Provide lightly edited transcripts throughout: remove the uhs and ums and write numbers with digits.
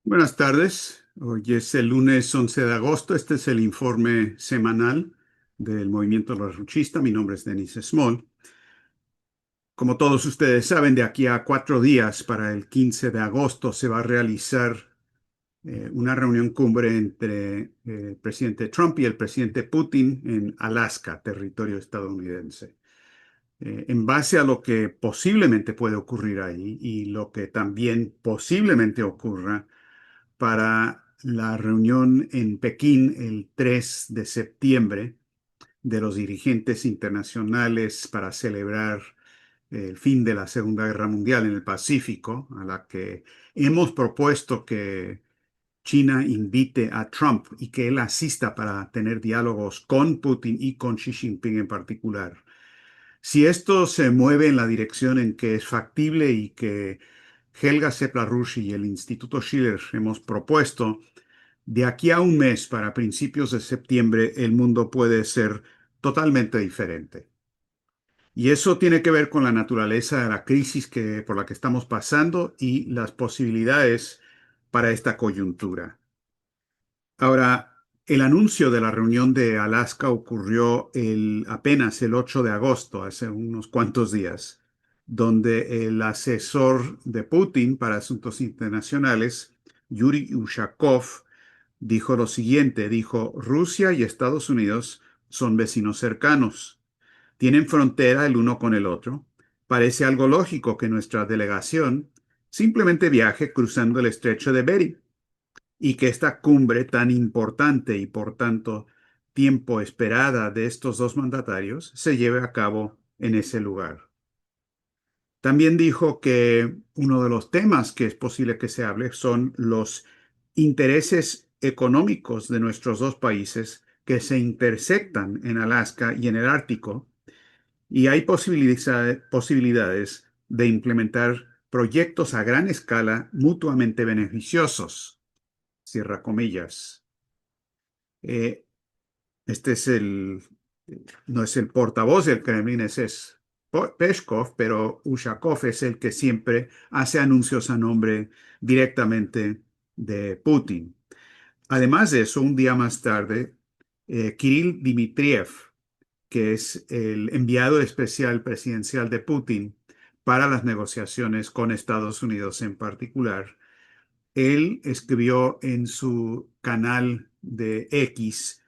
Buenas tardes. Hoy es el lunes 11 de agosto. Este es el informe semanal del Movimiento Larouchista. Mi nombre es Denis Small. Como todos ustedes saben, de aquí a 4 días, para el 15 de agosto, se va a realizar una reunión cumbre entre el presidente Trump y el presidente Putin en Alaska, territorio estadounidense. En base a lo que posiblemente puede ocurrir ahí y lo que también posiblemente ocurra para la reunión en Pekín el 3 de septiembre de los dirigentes internacionales para celebrar el fin de la Segunda Guerra Mundial en el Pacífico, a la que hemos propuesto que China invite a Trump y que él asista para tener diálogos con Putin y con Xi Jinping en particular. Si esto se mueve en la dirección en que es factible y que Helga Sepp-Larouche y el Instituto Schiller hemos propuesto, de aquí a un mes, para principios de septiembre, el mundo puede ser totalmente diferente. Y eso tiene que ver con la naturaleza de la crisis por la que estamos pasando y las posibilidades para esta coyuntura. Ahora, el anuncio de la reunión de Alaska ocurrió apenas el 8 de agosto, hace unos cuantos días, donde el asesor de Putin para asuntos internacionales, Yuri Ushakov, dijo lo siguiente, dijo: Rusia y Estados Unidos son vecinos cercanos, tienen frontera el uno con el otro. Parece algo lógico que nuestra delegación simplemente viaje cruzando el estrecho de Bering y que esta cumbre tan importante y por tanto tiempo esperada de estos dos mandatarios se lleve a cabo en ese lugar. También dijo que uno de los temas que es posible que se hable son los intereses económicos de nuestros dos países que se intersectan en Alaska y en el Ártico, y hay posibilidades de implementar proyectos a gran escala mutuamente beneficiosos. Cierra comillas. Eh, este es no es el portavoz del Kremlin, ese es Peskov, pero Ushakov es el que siempre hace anuncios a nombre directamente de Putin. Además de eso, un día más tarde, Kirill Dmitriev, que es el enviado especial presidencial de Putin para las negociaciones con Estados Unidos en particular, él escribió en su canal de X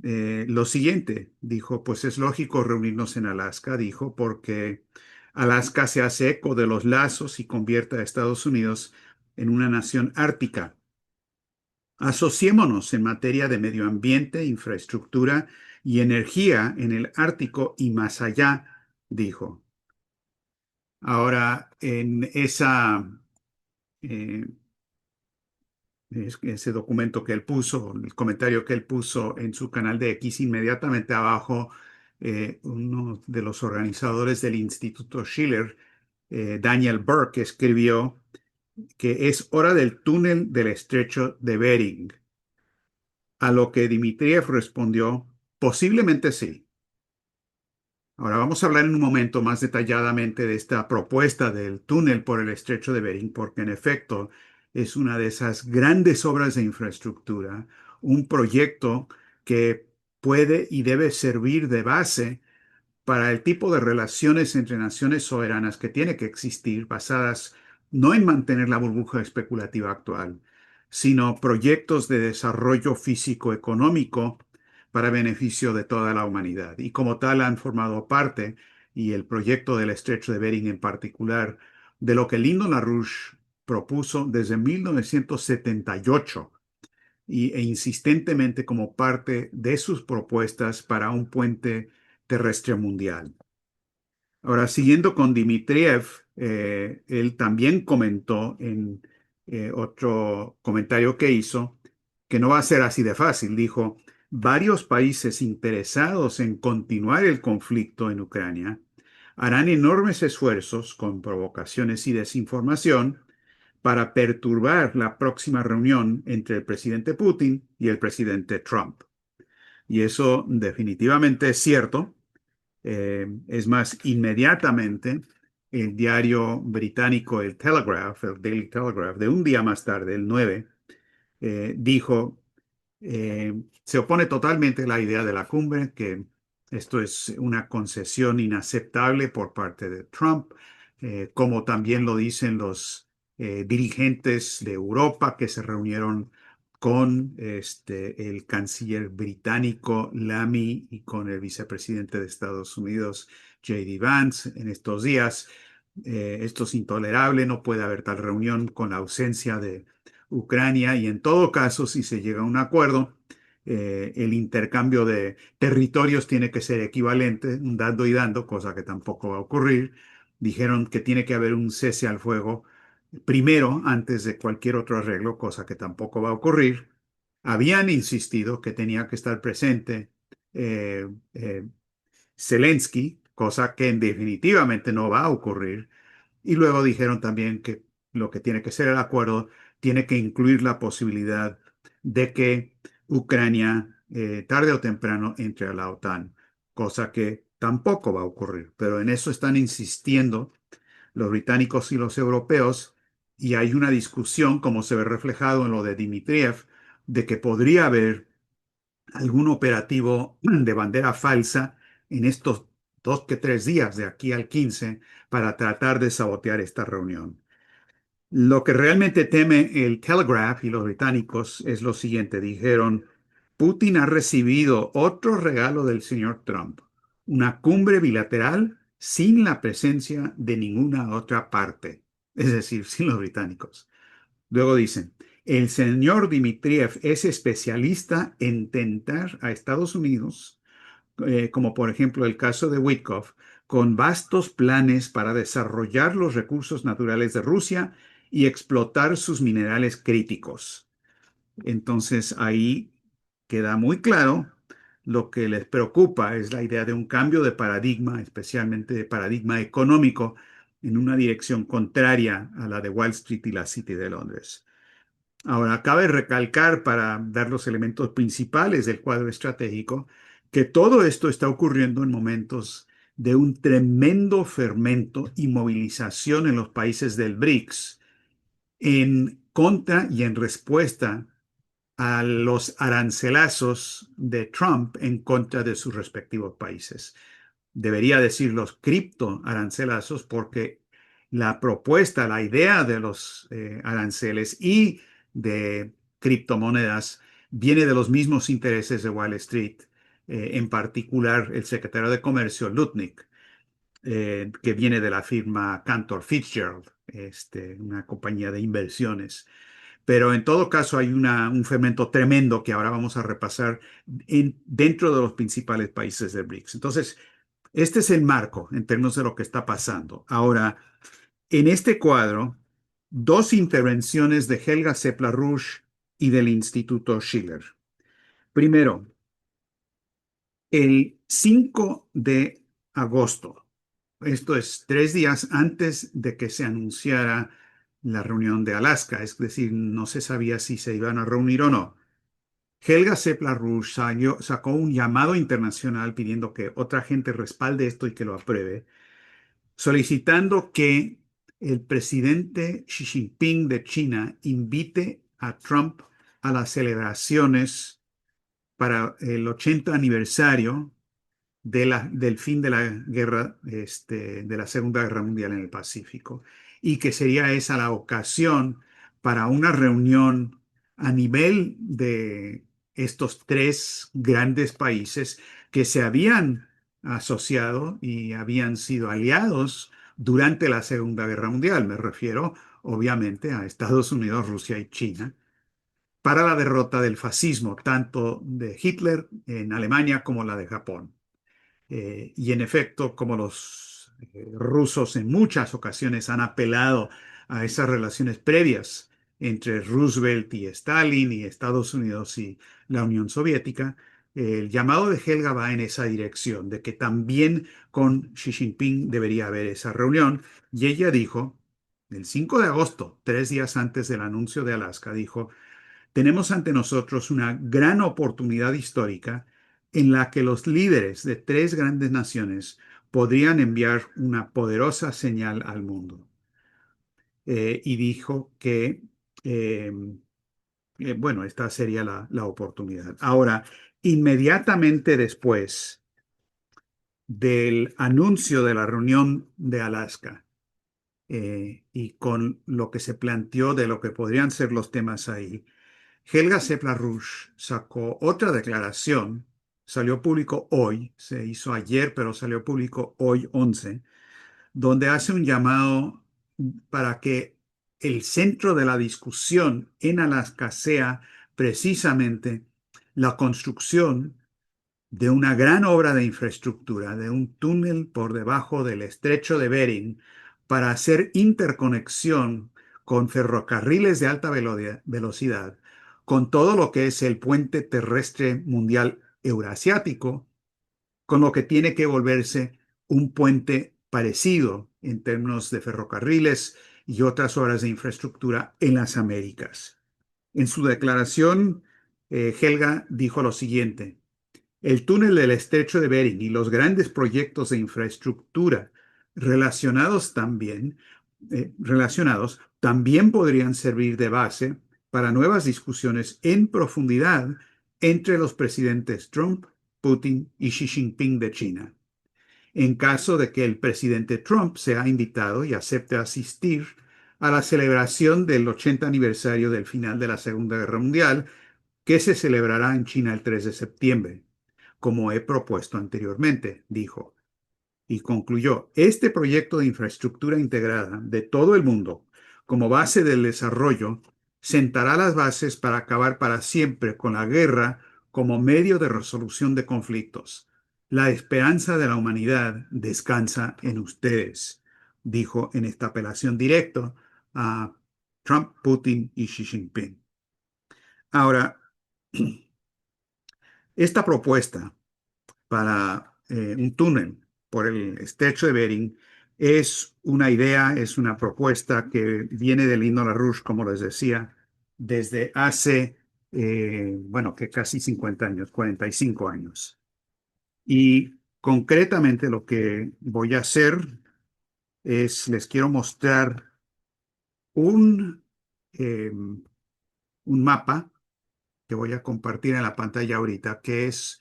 lo siguiente. Dijo: pues es lógico reunirnos en Alaska, dijo, porque Alaska se hace eco de los lazos y convierte a Estados Unidos en una nación ártica. Asociémonos en materia de medio ambiente, infraestructura y energía en el Ártico y más allá, dijo. Ahora, en eh, ese documento que él puso, el comentario que él puso en su canal de X, inmediatamente abajo, uno de los organizadores del Instituto Schiller, Daniel Burke, escribió que es hora del túnel del estrecho de Bering, a lo que Dmitriev respondió: posiblemente sí. Ahora vamos a hablar en un momento más detalladamente de esta propuesta del túnel por el estrecho de Bering, porque en efecto es una de esas grandes obras de infraestructura, un proyecto que puede y debe servir de base para el tipo de relaciones entre naciones soberanas que tiene que existir, basadas no en mantener la burbuja especulativa actual, sino proyectos de desarrollo físico-económico para beneficio de toda la humanidad. Y como tal han formado parte, y el proyecto del Estrecho de Bering en particular, de lo que Lyndon LaRouche propuso desde 1978 e insistentemente como parte de sus propuestas para un puente terrestre mundial. Ahora, siguiendo con Dmitriev, él también comentó en otro comentario que hizo que no va a ser así de fácil. Dijo: varios países interesados en continuar el conflicto en Ucrania harán enormes esfuerzos con provocaciones y desinformación para perturbar la próxima reunión entre el presidente Putin y el presidente Trump. Y eso definitivamente es cierto. Es más, inmediatamente el diario británico, el Telegraph, el Daily Telegraph, de un día más tarde, el 9, dijo, se opone totalmente a la idea de la cumbre, que esto es una concesión inaceptable por parte de Trump, como también lo dicen los dirigentes de Europa que se reunieron con el canciller británico Lamy y con el vicepresidente de Estados Unidos, J.D. Vance, en estos días. Esto es intolerable, no puede haber tal reunión con la ausencia de Ucrania y en todo caso, si se llega a un acuerdo, el intercambio de territorios tiene que ser equivalente, un dando y dando, cosa que tampoco va a ocurrir. Dijeron que tiene que haber un cese al fuego primero antes de cualquier otro arreglo, cosa que tampoco va a ocurrir. Habían insistido que tenía que estar presente eh, eh, Zelensky, cosa que definitivamente no va a ocurrir. Y luego dijeron también que lo que tiene que ser el acuerdo tiene que incluir la posibilidad de que Ucrania tarde o temprano entre a la OTAN, cosa que tampoco va a ocurrir. Pero en eso están insistiendo los británicos y los europeos y hay una discusión, como se ve reflejado en lo de Dmitriev, de que podría haber algún operativo de bandera falsa en estos 2 que 3 días de aquí al 15 para tratar de sabotear esta reunión. Lo que realmente teme el Telegraph y los británicos es lo siguiente. Dijeron, Putin ha recibido otro regalo del señor Trump, una cumbre bilateral sin la presencia de ninguna otra parte, es decir, sin los británicos. Luego dicen, el señor Dmitriev es especialista en tentar a Estados Unidos, como por ejemplo el caso de Witkoff, con vastos planes para desarrollar los recursos naturales de Rusia y explotar sus minerales críticos. Entonces ahí queda muy claro lo que les preocupa es la idea de un cambio de paradigma, especialmente de paradigma económico, en una dirección contraria a la de Wall Street y la City de Londres. Ahora, cabe recalcar para dar los elementos principales del cuadro estratégico que todo esto está ocurriendo en momentos de un tremendo fermento y movilización en los países del BRICS en contra y en respuesta a los arancelazos de Trump en contra de sus respectivos países. Debería decir los criptoarancelazos porque la propuesta, la idea de los aranceles y de criptomonedas viene de los mismos intereses de Wall Street, en particular el secretario de Comercio, Lutnick, que viene de la firma Cantor Fitzgerald, una compañía de inversiones. Pero en todo caso hay un fermento tremendo que ahora vamos a repasar dentro de los principales países del BRICS. Entonces, este es el marco en términos de lo que está pasando. Ahora, en este cuadro, dos intervenciones de Helga Sepla-Rusch y del Instituto Schiller. Primero, el 5 de agosto, esto es 3 días antes de que se anunciara la reunión de Alaska, es decir, no se sabía si se iban a reunir o no. Helga Sepla-Rusch sacó un llamado internacional pidiendo que otra gente respalde esto y que lo apruebe, solicitando que el presidente Xi Jinping de China invite a Trump a las celebraciones para el 80 aniversario del fin de la guerra, de la Segunda Guerra Mundial en el Pacífico, y que sería esa la ocasión para una reunión a nivel de estos tres grandes países que se habían asociado y habían sido aliados durante la Segunda Guerra Mundial. Me refiero, obviamente, a Estados Unidos, Rusia y China para la derrota del fascismo, tanto de Hitler en Alemania como la de Japón. Y en efecto, como los rusos en muchas ocasiones han apelado a esas relaciones previas entre Roosevelt y Stalin y Estados Unidos y la Unión Soviética, el llamado de Helga va en esa dirección, de que también con Xi Jinping debería haber esa reunión. Y ella dijo, el 5 de agosto, 3 días antes del anuncio de Alaska, dijo, tenemos ante nosotros una gran oportunidad histórica en la que los líderes de tres grandes naciones podrían enviar una poderosa señal al mundo. Y dijo que, eh, bueno, esta sería la oportunidad. Ahora, inmediatamente después del anuncio de la reunión de Alaska, y con lo que se planteó de lo que podrían ser los temas ahí, Helga Sepp-LaRouche sacó otra declaración, salió público hoy, se hizo ayer, pero salió público hoy 11, donde hace un llamado para que el centro de la discusión en Alaska sea precisamente la construcción de una gran obra de infraestructura, de un túnel por debajo del estrecho de Bering para hacer interconexión con ferrocarriles de alta velocidad, con todo lo que es el puente terrestre mundial eurasiático, con lo que tiene que volverse un puente parecido en términos de ferrocarriles y otras obras de infraestructura en las Américas. En su declaración, Helga dijo lo siguiente: el túnel del estrecho de Bering y los grandes proyectos de infraestructura relacionados también podrían servir de base para nuevas discusiones en profundidad entre los presidentes Trump, Putin y Xi Jinping de China. En caso de que el presidente Trump sea invitado y acepte asistir a la celebración del 80 aniversario del final de la Segunda Guerra Mundial, que se celebrará en China el 3 de septiembre, como he propuesto anteriormente, dijo. Y concluyó: este proyecto de infraestructura integrada de todo el mundo como base del desarrollo sentará las bases para acabar para siempre con la guerra como medio de resolución de conflictos. La esperanza de la humanidad descansa en ustedes, dijo en esta apelación directa a Trump, Putin y Xi Jinping. Ahora, esta propuesta para un túnel por el estrecho de Bering es una idea, es una propuesta que viene de Lino LaRouche, como les decía, desde hace, bueno, que casi 50 años, 45 años. Y concretamente lo que voy a hacer es, les quiero mostrar un, un mapa que voy a compartir en la pantalla ahorita, que es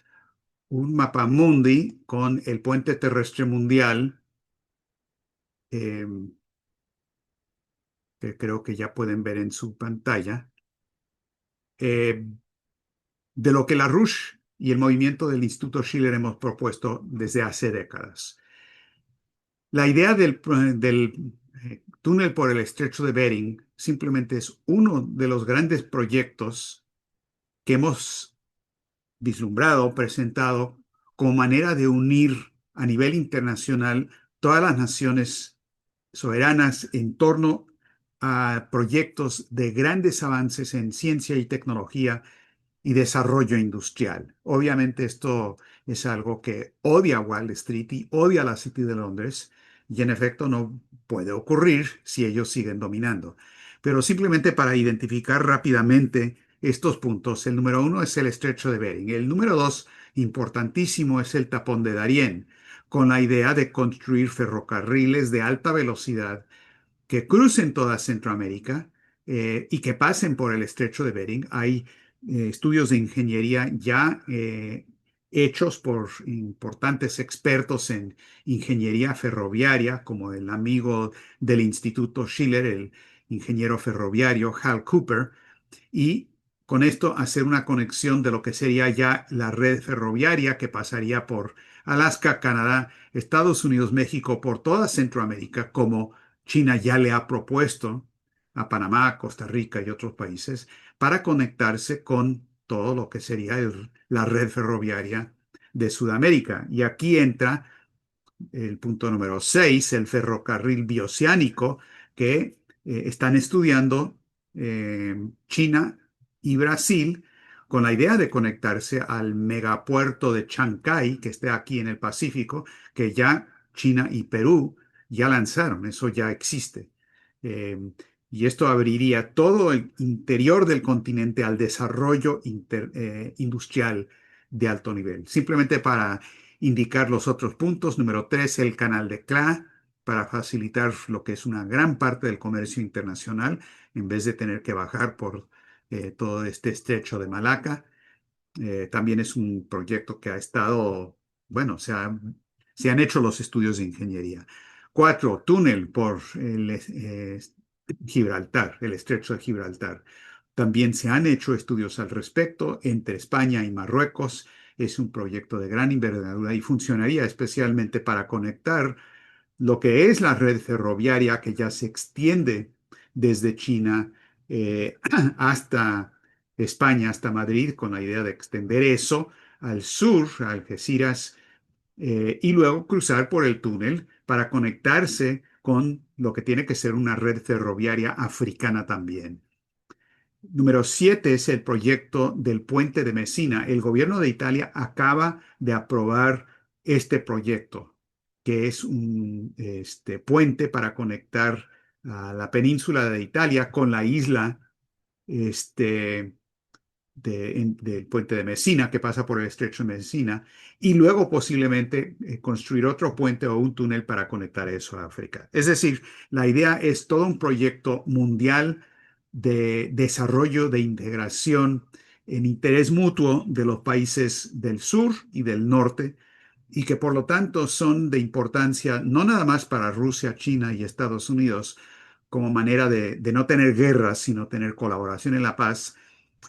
un mapa mundi con el puente terrestre mundial, eh, que creo que ya pueden ver en su pantalla, eh, de lo que LaRouche y el movimiento del Instituto Schiller hemos propuesto desde hace décadas. La idea del túnel por el estrecho de Bering simplemente es uno de los grandes proyectos que hemos vislumbrado, presentado como manera de unir a nivel internacional todas las naciones soberanas en torno a proyectos de grandes avances en ciencia y tecnología y desarrollo industrial. Obviamente esto es algo que odia Wall Street y odia la City de Londres, y en efecto no puede ocurrir si ellos siguen dominando. Pero simplemente para identificar rápidamente estos puntos, el número uno es el estrecho de Bering. El número dos, importantísimo, es el tapón de Darién, con la idea de construir ferrocarriles de alta velocidad que crucen toda Centroamérica, y que pasen por el estrecho de Bering. Hay estudios de ingeniería ya hechos por importantes expertos en ingeniería ferroviaria, como el amigo del Instituto Schiller, el ingeniero ferroviario Hal Cooper, y con esto hacer una conexión de lo que sería ya la red ferroviaria que pasaría por Alaska, Canadá, Estados Unidos, México, por toda Centroamérica, como China ya le ha propuesto a Panamá, Costa Rica y otros países, para conectarse con todo lo que sería la red ferroviaria de Sudamérica. Y aquí entra el punto número 6, el ferrocarril bioceánico, que están estudiando China y Brasil, con la idea de conectarse al megapuerto de Chancay, que está aquí en el Pacífico, que ya China y Perú ya lanzaron, eso ya existe. Eh, y esto abriría todo el interior del continente al desarrollo industrial de alto nivel. Simplemente para indicar los otros puntos. Número 3, el canal de Kla, para facilitar lo que es una gran parte del comercio internacional, en vez de tener que bajar por todo este estrecho de Malaca. También es un proyecto que ha estado, bueno, se han hecho los estudios de ingeniería. 4, túnel por Gibraltar, el estrecho de Gibraltar. También se han hecho estudios al respecto entre España y Marruecos. Es un proyecto de gran envergadura y funcionaría especialmente para conectar lo que es la red ferroviaria que ya se extiende desde China hasta España, hasta Madrid, con la idea de extender eso al sur, a Algeciras, y luego cruzar por el túnel para conectarse con lo que tiene que ser una red ferroviaria africana también. Número 7 es el proyecto del puente de Messina. El gobierno de Italia acaba de aprobar este proyecto, que es un puente para conectar a la península de Italia con la isla este, del puente de Messina, que pasa por el estrecho de Messina, y luego posiblemente construir otro puente o un túnel para conectar eso a África. Es decir, la idea es todo un proyecto mundial de desarrollo, de integración en interés mutuo de los países del sur y del norte, y que por lo tanto son de importancia no nada más para Rusia, China y Estados Unidos como manera de no tener guerras, sino tener colaboración en la paz,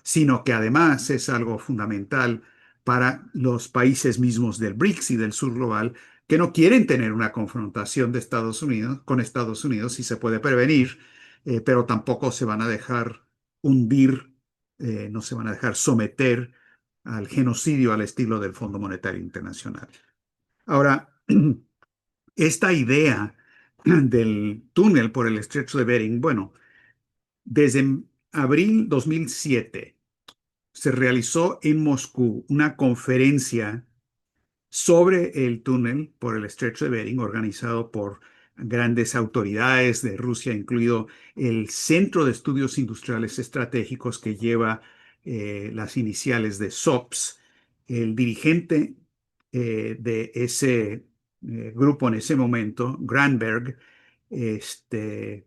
sino que además es algo fundamental para los países mismos del BRICS y del sur global que no quieren tener una confrontación de Estados Unidos con Estados Unidos si se puede prevenir, pero tampoco se van a dejar hundir, no se van a dejar someter al genocidio al estilo del Fondo Monetario Internacional. Ahora, esta idea del túnel por el estrecho de Bering, bueno, desde abril 2007 se realizó en Moscú una conferencia sobre el túnel por el estrecho de Bering, organizado por grandes autoridades de Rusia, incluido el Centro de Estudios Industriales Estratégicos que lleva las iniciales de SOPS. El dirigente de ese grupo en ese momento, Granberg, este,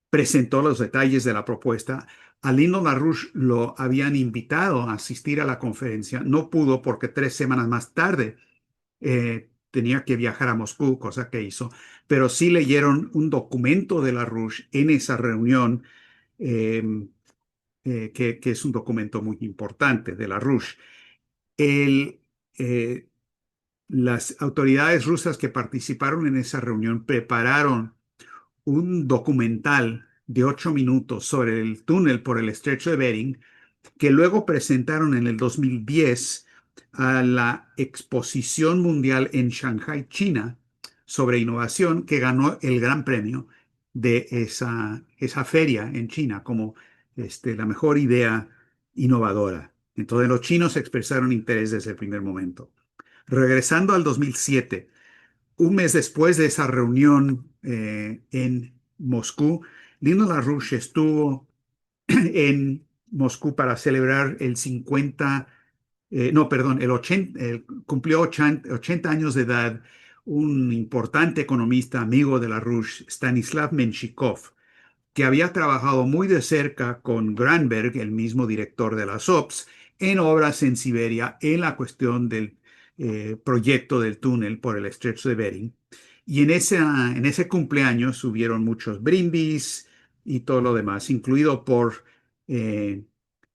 presentó los detalles de la propuesta. A Lyndon LaRouche lo habían invitado a asistir a la conferencia. No pudo porque 3 semanas más tarde tenía que viajar a Moscú, cosa que hizo, pero sí leyeron un documento de LaRouche en esa reunión, eh, que es un documento muy importante de LaRouche. El, eh, las autoridades rusas que participaron en esa reunión prepararon un documental de 8 minutos sobre el túnel por el estrecho de Bering, que luego presentaron en el 2010 a la Exposición Mundial en Shanghai, China, sobre innovación, que ganó el gran premio de esa feria en China como la mejor idea innovadora. Entonces los chinos expresaron interés desde el primer momento. Regresando al 2007, un mes después de esa reunión en Moscú, Lino LaRouche estuvo en Moscú para celebrar el 50, no, perdón, el 80, cumplió 80 años de edad un importante economista amigo de LaRouche, Stanislav Menshikov, que había trabajado muy de cerca con Granberg, el mismo director de las OPS, en obras en Siberia en la cuestión del proyecto del túnel por el estrecho de Bering. Y en ese cumpleaños hubieron muchos brindis y todo lo demás, incluido por eh,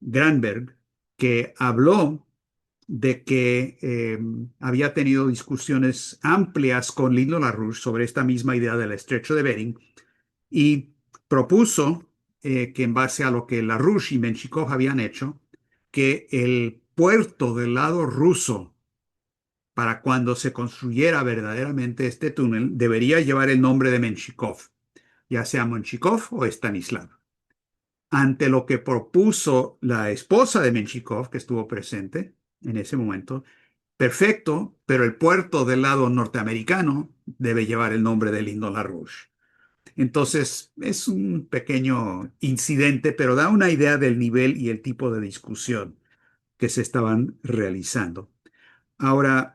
Granberg, que habló de que había tenido discusiones amplias con Lyndon LaRouche sobre esta misma idea del estrecho de Bering y propuso que en base a lo que LaRouche y Menshikov habían hecho, que el puerto del lado ruso, para cuando se construyera verdaderamente este túnel, debería llevar el nombre de Menshikov, ya sea Menshikov o Stanislav. Ante lo que propuso la esposa de Menshikov, que estuvo presente en ese momento, perfecto, pero el puerto del lado norteamericano debe llevar el nombre de Lyndon LaRouche. Entonces, es un pequeño incidente, pero da una idea del nivel y el tipo de discusión que se estaban realizando. Ahora,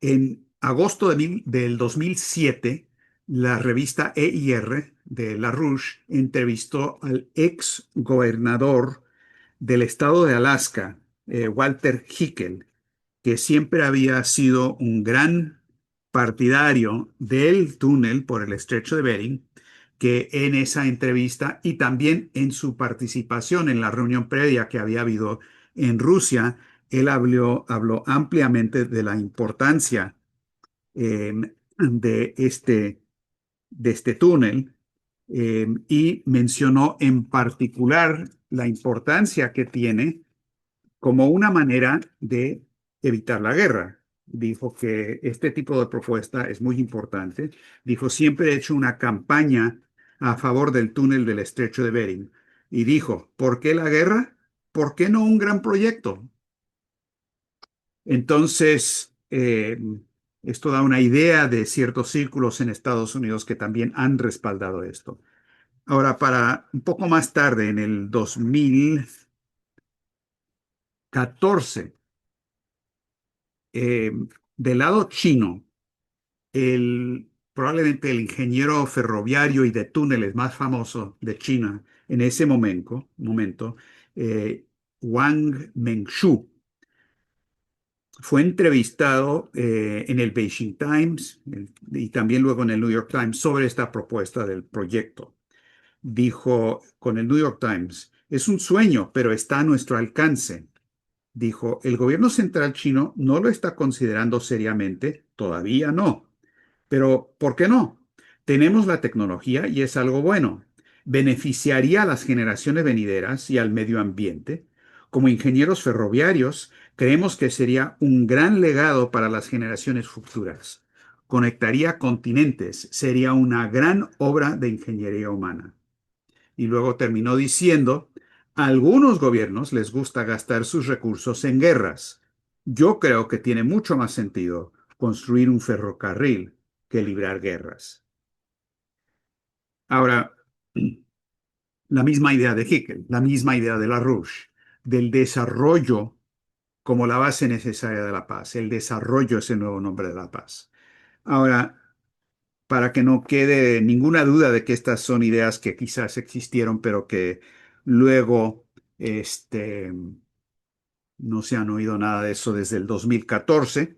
En agosto del 2007, la revista EIR de LaRouche entrevistó al ex gobernador del estado de Alaska, Walter Hickel, que siempre había sido un gran partidario del túnel por el estrecho de Bering, que en esa entrevista y también en su participación en la reunión previa que había habido en Rusia, él habló ampliamente de la importancia eh, de este túnel y mencionó en particular la importancia que tiene como una manera de evitar la guerra. Dijo que este tipo de propuesta es muy importante. Dijo, siempre he hecho una campaña a favor del túnel del estrecho de Bering. Y dijo, ¿por qué la guerra? ¿Por qué no un gran proyecto? Entonces, esto da una idea de ciertos círculos en Estados Unidos que también han respaldado esto. Ahora, para un poco más tarde, en el 2014, eh, del lado chino, probablemente el ingeniero ferroviario y de túneles más famoso de China en ese momento, Wang Mengshu, fue entrevistado en el Beijing Times y también luego en el New York Times sobre esta propuesta del proyecto. Dijo con el New York Times, es un sueño, pero está a nuestro alcance. Dijo, el gobierno central chino no lo está considerando seriamente, todavía no. Pero, ¿por qué no? Tenemos la tecnología y es algo bueno. Beneficiaría a las generaciones venideras y al medio ambiente. Como ingenieros ferroviarios, creemos que sería un gran legado para las generaciones futuras. Conectaría continentes, sería una gran obra de ingeniería humana. Y luego terminó diciendo, a algunos gobiernos les gusta gastar sus recursos en guerras. Yo creo que tiene mucho más sentido construir un ferrocarril que librar guerras. Ahora, la misma idea de Hickel, la misma idea de LaRouche, del desarrollo como la base necesaria de la paz. El desarrollo es el nuevo nombre de la paz. Ahora, para que no quede ninguna duda de que estas son ideas que quizás existieron, pero que luego no se han oído nada de eso desde el 2014.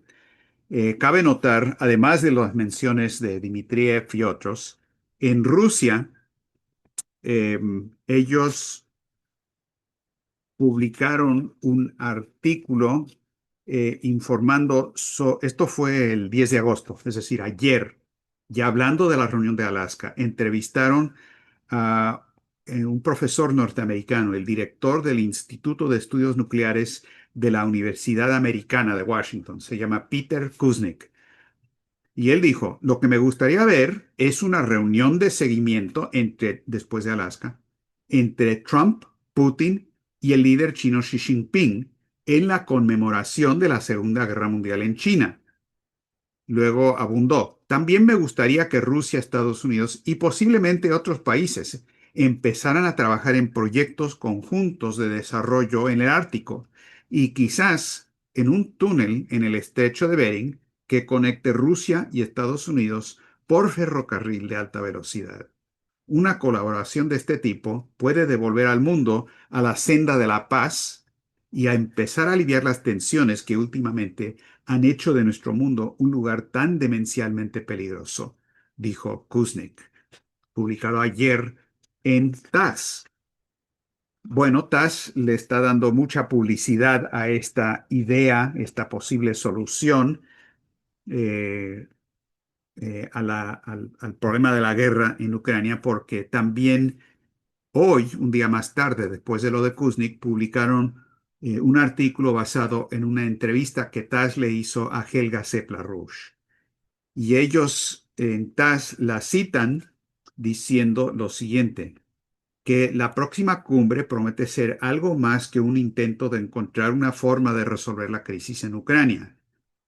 Cabe notar, además de las menciones de Dmitriev y otros, en Rusia eh, ellos publicaron un artículo informando, esto fue el 10 de agosto, es decir, ayer, ya hablando de la reunión de Alaska, entrevistaron a un profesor norteamericano, el director del Instituto de Estudios Nucleares de la Universidad Americana de Washington, se llama Peter Kuznick. Y él dijo, lo que me gustaría ver es una reunión de seguimiento después de Alaska, entre Trump, Putin y el líder chino Xi Jinping en la conmemoración de la Segunda Guerra Mundial en China. Luego abundó. También me gustaría que Rusia, Estados Unidos y posiblemente otros países empezaran a trabajar en proyectos conjuntos de desarrollo en el Ártico y quizás en un túnel en el estrecho de Bering que conecte Rusia y Estados Unidos por ferrocarril de alta velocidad. Una colaboración de este tipo puede devolver al mundo a la senda de la paz y a empezar a aliviar las tensiones que últimamente han hecho de nuestro mundo un lugar tan demencialmente peligroso, dijo Kuznick, publicado ayer en TASS. Bueno, TASS le está dando mucha publicidad a esta idea, esta posible solución eh, al problema de la guerra en Ucrania, porque también hoy, un día más tarde, después de lo de Kuznick, publicaron un artículo basado en una entrevista que TASS le hizo a Helga Sepp-LaRouche. Y ellos en TASS la citan diciendo lo siguiente, que la próxima cumbre promete ser algo más que un intento de encontrar una forma de resolver la crisis en Ucrania.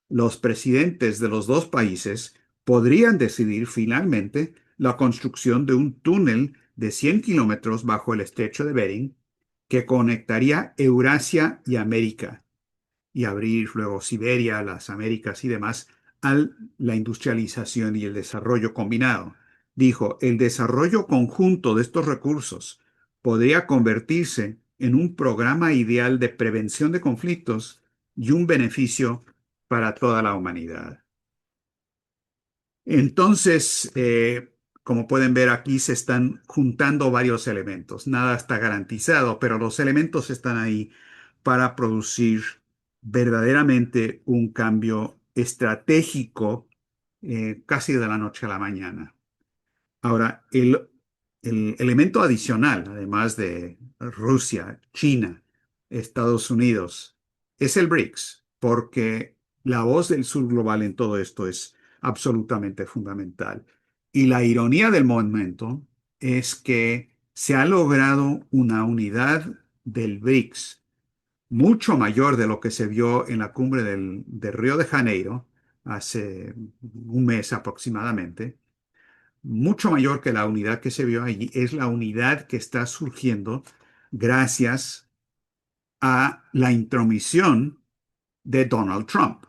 Los presidentes de los dos países podrían decidir finalmente la construcción de un túnel de 100 kilómetros bajo el estrecho de Bering que conectaría Eurasia y América y abrir luego Siberia, las Américas y demás a la industrialización y el desarrollo combinado. Dijo, el desarrollo conjunto de estos recursos podría convertirse en un programa ideal de prevención de conflictos y un beneficio para toda la humanidad. Entonces, como pueden ver aquí, se están juntando varios elementos. Nada está garantizado, pero los elementos están ahí para producir verdaderamente un cambio estratégico casi de la noche a la mañana. Ahora, el elemento adicional, además de Rusia, China, Estados Unidos, es el BRICS, porque la voz del sur global en todo esto es absolutamente fundamental. Y la ironía del momento es que se ha logrado una unidad del BRICS mucho mayor de lo que se vio en la cumbre de Río de Janeiro hace un mes aproximadamente, mucho mayor que la unidad que se vio allí, es la unidad que está surgiendo gracias a la intromisión de Donald Trump.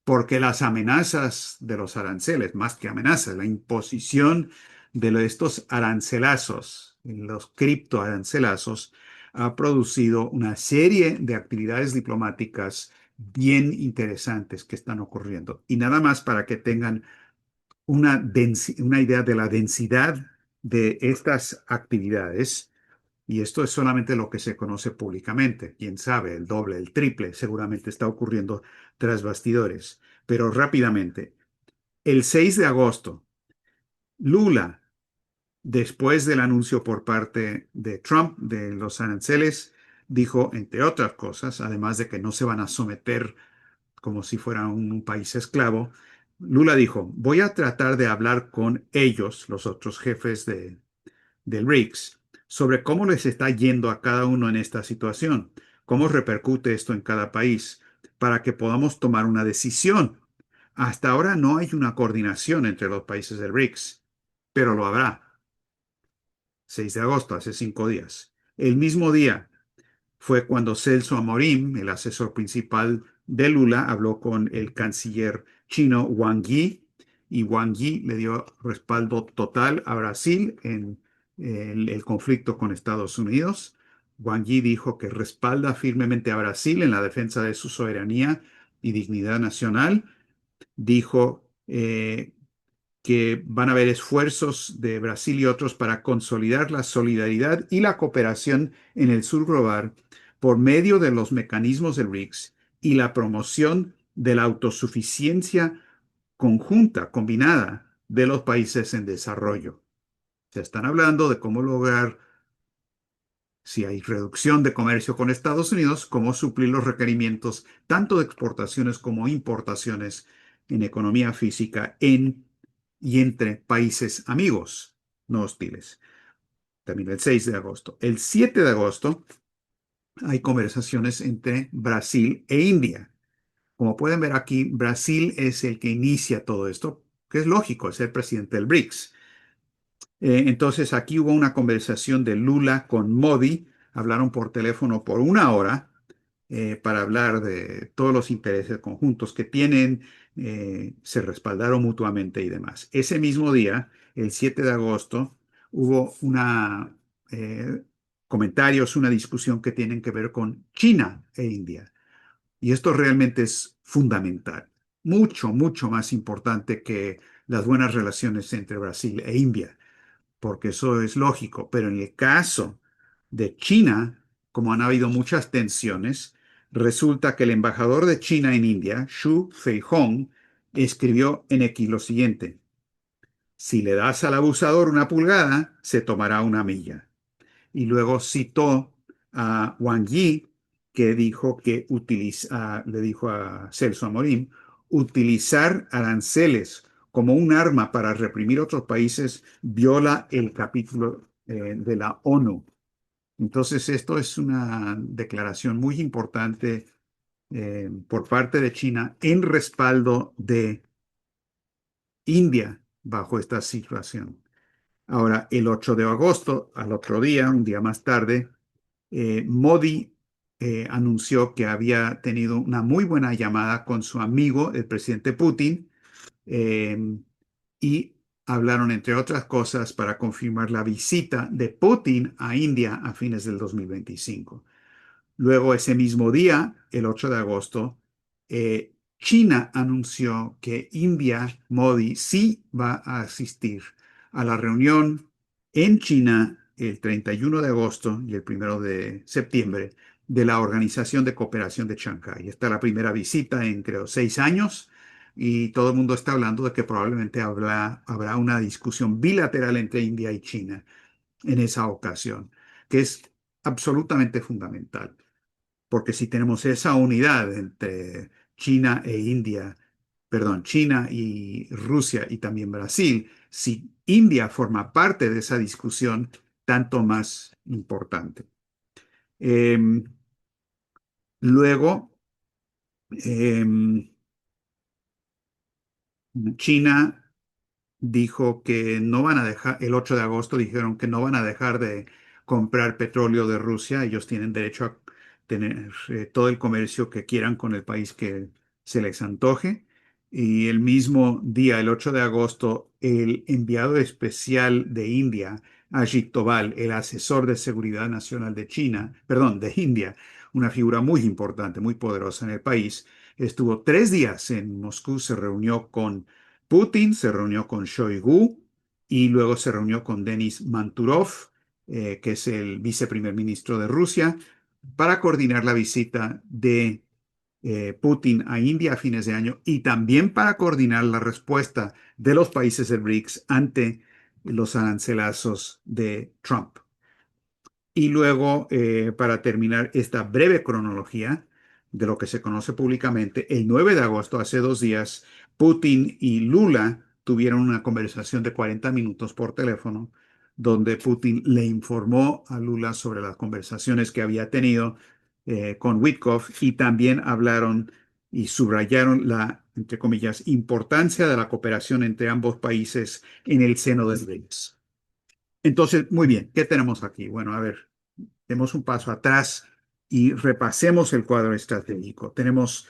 Porque las amenazas de los aranceles, más que amenazas, la imposición de estos arancelazos, los criptoarancelazos, ha producido una serie de actividades diplomáticas bien interesantes que están ocurriendo. Y nada más para que tengan una idea de la densidad de estas actividades, y esto es solamente lo que se conoce públicamente, quién sabe, el doble, el triple, seguramente está ocurriendo tras bastidores. Pero rápidamente, el 6 de agosto, Lula, después del anuncio por parte de Trump de los aranceles, dijo, entre otras cosas, además de que no se van a someter como si fuera un país esclavo, Lula dijo, voy a tratar de hablar con ellos, los otros jefes del BRICS, sobre cómo les está yendo a cada uno en esta situación, cómo repercute esto en cada país, para que podamos tomar una decisión. Hasta ahora no hay una coordinación entre los países del BRICS, pero lo habrá. 6 de agosto, hace 5 días. El mismo día, fue cuando Celso Amorim, el asesor principal de Lula, habló con el canciller chino Wang Yi, y Wang Yi le dio respaldo total a Brasil en el conflicto con Estados Unidos. Wang Yi dijo que respalda firmemente a Brasil en la defensa de su soberanía y dignidad nacional. Dijo que van a haber esfuerzos de Brasil y otros para consolidar la solidaridad y la cooperación en el sur global por medio de los mecanismos del BRICS y la promoción de la autosuficiencia conjunta, combinada de los países en desarrollo. Se están hablando de cómo lograr, si hay reducción de comercio con Estados Unidos, cómo suplir los requerimientos tanto de exportaciones como importaciones en economía física y entre países amigos, no hostiles. También el 6 de agosto. El 7 de agosto hay conversaciones entre Brasil e India. Como pueden ver aquí, Brasil es el que inicia todo esto, que es lógico, es el presidente del BRICS. Entonces aquí hubo una conversación de Lula con Modi, hablaron por teléfono por 1 hora para hablar de todos los intereses conjuntos que tienen, se respaldaron mutuamente y demás. Ese mismo día, el 7 de agosto, hubo eh, comentarios, una discusión que tienen que ver con China e India. Y esto realmente es fundamental, mucho, mucho más importante que las buenas relaciones entre Brasil e India, porque eso es lógico, pero en el caso de China, como han habido muchas tensiones, resulta que el embajador de China en India, Xu Feihong, escribió en X lo siguiente: si le das al abusador una pulgada, se tomará una milla. Y luego citó a Wang Yi, que dijo que le dijo a Celso Amorim, utilizar aranceles como un arma para reprimir otros países viola el capítulo de la ONU. Entonces, esto es una declaración muy importante por parte de China en respaldo de India bajo esta situación. Ahora, el 8 de agosto, al otro día, un día más tarde, Modi anunció que había tenido una muy buena llamada con su amigo, el presidente Putin, eh, y hablaron, entre otras cosas, para confirmar la visita de Putin a India a fines del 2025. Luego, ese mismo día, el 8 de agosto, China anunció que India, Modi, sí va a asistir a la reunión en China el 31 de agosto y el 1 de septiembre de la Organización de Cooperación de Shanghái. Esta es la primera visita en, creo, 6 años y todo el mundo está hablando de que probablemente habrá una discusión bilateral entre India y China en esa ocasión, que es absolutamente fundamental. Porque si tenemos esa unidad entre China e India, perdón, China y Rusia y también Brasil, si India forma parte de esa discusión, tanto más importante. Em, luego, em, China dijo que no van a dejar, el 8 de agosto dijeron que no van a dejar de comprar petróleo de Rusia. Ellos tienen derecho a tener todo el comercio que quieran con el país que se les antoje. Y el mismo día, el 8 de agosto, el enviado especial de India, Ajit Doval, el asesor de seguridad nacional de China, perdón, de India, una figura muy importante, muy poderosa en el país, estuvo 3 días en Moscú, se reunió con Putin, se reunió con Shoigu y luego se reunió con Denis Manturov, que es el viceprimer ministro de Rusia, para coordinar la visita de Putin a India a fines de año y también para coordinar la respuesta de los países del BRICS ante los arancelazos de Trump. Y luego, para terminar esta breve cronología de lo que se conoce públicamente, el 9 de agosto, hace 2 días, Putin y Lula tuvieron una conversación de 40 minutos por teléfono, donde Putin le informó a Lula sobre las conversaciones que había tenido con Witkoff y también hablaron y subrayaron la, entre comillas, importancia de la cooperación entre ambos países en el seno del BRICS. Entonces, muy bien, ¿qué tenemos aquí? Bueno, a ver, demos un paso atrás y repasemos el cuadro estratégico. Tenemos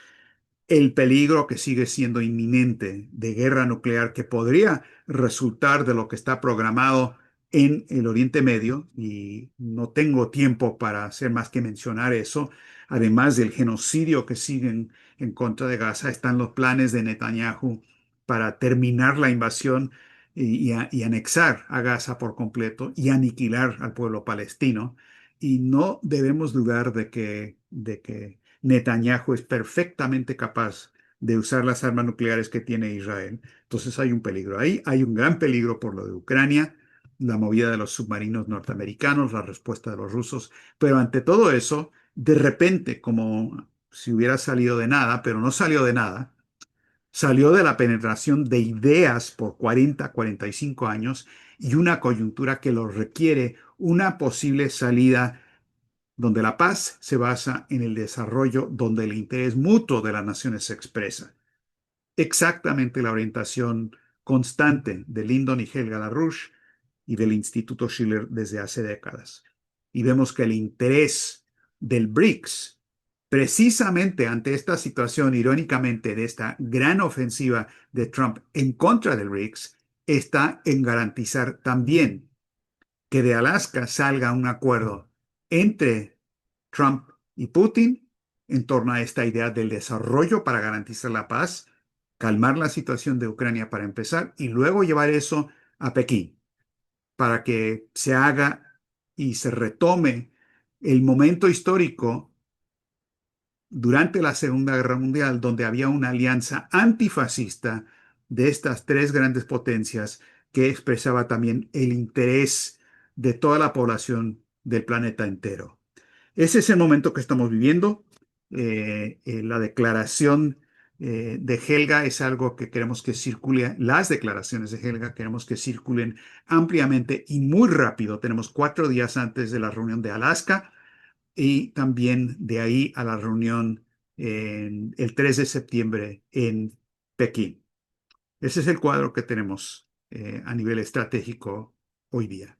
el peligro que sigue siendo inminente de guerra nuclear que podría resultar de lo que está programado en el Oriente Medio, y no tengo tiempo para hacer más que mencionar eso. Además del genocidio que siguen en contra de Gaza, están los planes de Netanyahu para terminar la invasión y anexar a Gaza por completo y aniquilar al pueblo palestino. Y no debemos dudar de que Netanyahu es perfectamente capaz de usar las armas nucleares que tiene Israel. Entonces hay un peligro ahí, hay un gran peligro por lo de Ucrania, la movida de los submarinos norteamericanos, la respuesta de los rusos, pero ante todo eso, de repente, como si hubiera salido de nada, pero no salió de nada, salió de la penetración de ideas por 40, 45 años y una coyuntura que lo requiere una posible salida donde la paz se basa en el desarrollo, donde el interés mutuo de las naciones se expresa. Exactamente la orientación constante de Lyndon y Helga LaRouche y del Instituto Schiller desde hace décadas. Y vemos que el interés del BRICS, precisamente ante esta situación, irónicamente, de esta gran ofensiva de Trump en contra del BRICS, está en garantizar también que de Alaska salga un acuerdo entre Trump y Putin en torno a esta idea del desarrollo para garantizar la paz, calmar la situación de Ucrania para empezar y luego llevar eso a Pekín para que se haga y se retome el momento histórico durante la Segunda Guerra Mundial, donde había una alianza antifascista de estas tres grandes potencias que expresaba también el interés de toda la población del planeta entero. Ese es el momento que estamos viviendo. La declaración de Helga es algo que queremos que circule, las declaraciones de Helga queremos que circulen ampliamente y muy rápido. Tenemos 4 días antes de la reunión de Alaska y también de ahí a la reunión el 3 de septiembre en Pekín. Ese es el cuadro que tenemos a nivel estratégico hoy día.